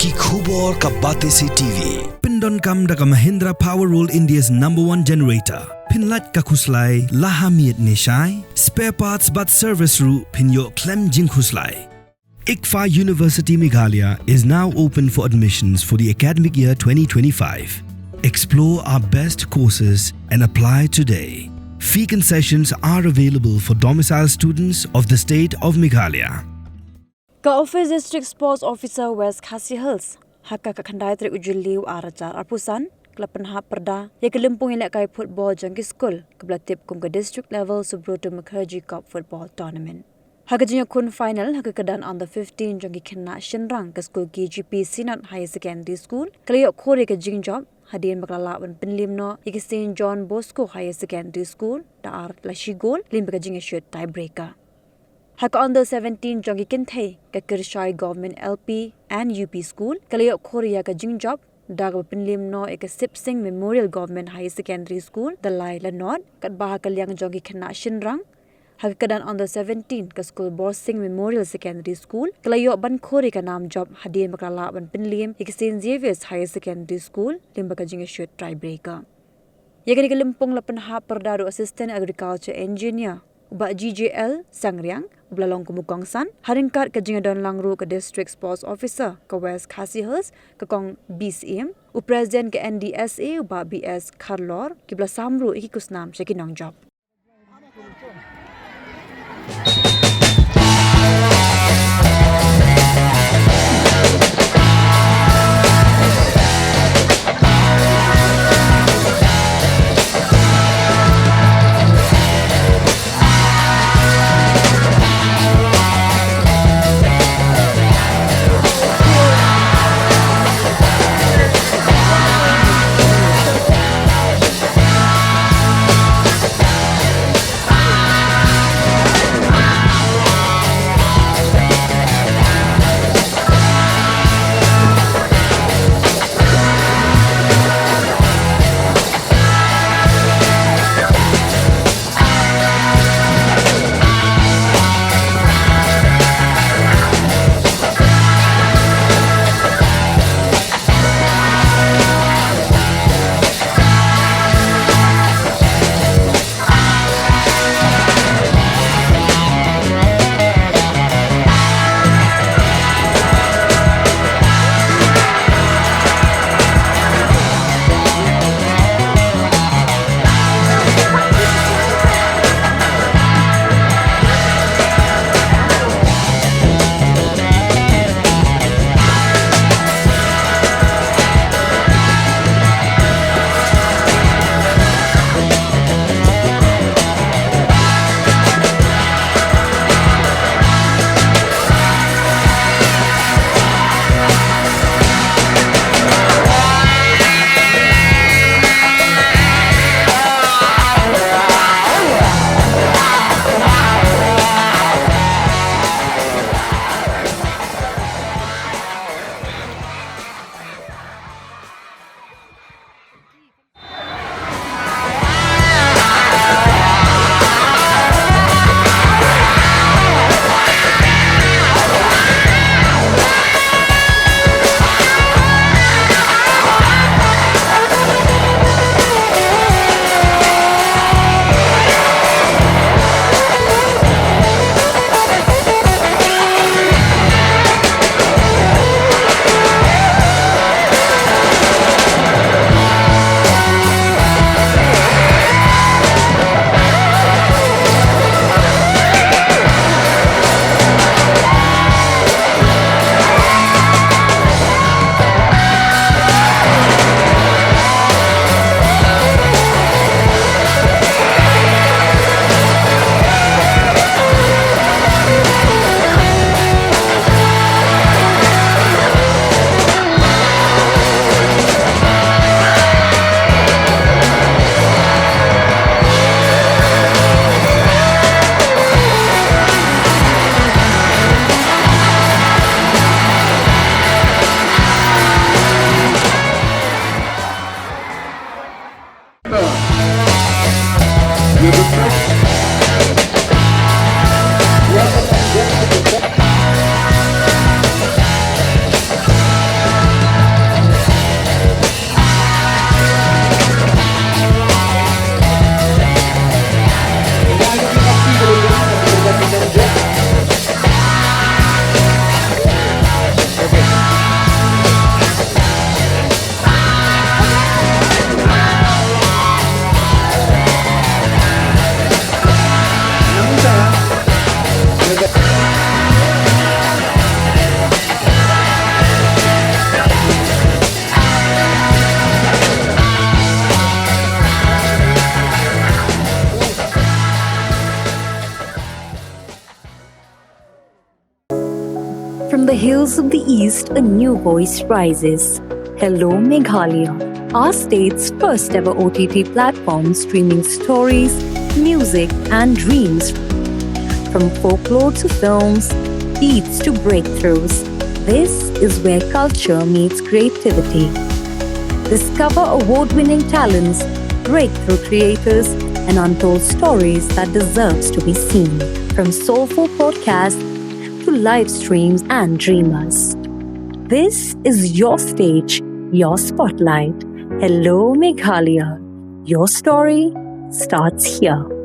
Ki khubor ka Batesi TV. Pindon kam da ka Mahindra Power Roll India's #1 generator. Pinlat ka khuslai lahamiet nishai. Spare parts but service ru pinyo klem jing khuslai. ICFA University Meghalaya is now open for admissions for the academic year 2025. Explore our best courses and apply today. Fee concessions are available for domicile students of the state of Meghalaya. Ka-Office District Sports Officer West Khasi Hills, haka kakandai trik ujuliu arajar arpusan, kelapan hap perda, ya kelimpung ilak kai football jangki Skul, kebelatip kum ke district level Subroto Kyrshai Cup football tournament. Haka jinya kun final, haka kedan on the 15 jangki kena shenrang ke Skul GGP Synod High Secondary School, keliok kore ke jing job, hadirin Meghalaya wan penlim no, iki St. John Bosco High Secondary School, daar lashi gol, lim ke jing shoot tiebreaker. Haka under 17 jongi kinthe ke Kyrshai Government LP and UP School kaliok Korea ke Jingjob daga penlim no ke Sip Singh Memorial Government High Secondary School dalai Lahduh kat bah kaliang jongi kena shenrang haka kedan under 17 ke Skul Borsing Memorial Secondary School kaliok ban Korea ke nam job hadirin Meghalaya ban penlim ke St. Xavier's High Secondary School limba ke jinga shoot tiebreaker. Ya ke kelimpung lapan hap perdadu Assistant Agriculture Engineer Uba GJL Sangriang Ublalong Kumukongsan haringkat ke jingadon langru ke District Sports Officer ke West Khasi Hills ke Kong BCM Presiden ke NDSA Uba BS Karlor kibla samru iki kusnam syakinong job. Hills of the East, a new voice rises. Hello Meghalaya, our state's first ever OTT platform streaming stories, music and dreams. From folklore to films, beats to breakthroughs, this is where culture meets creativity. Discover award-winning talents, breakthrough creators, and untold stories that deserves to be seen. From soulful podcasts to live streams and dreamers. This is your stage, your spotlight. Hello Meghalaya. Your story starts here.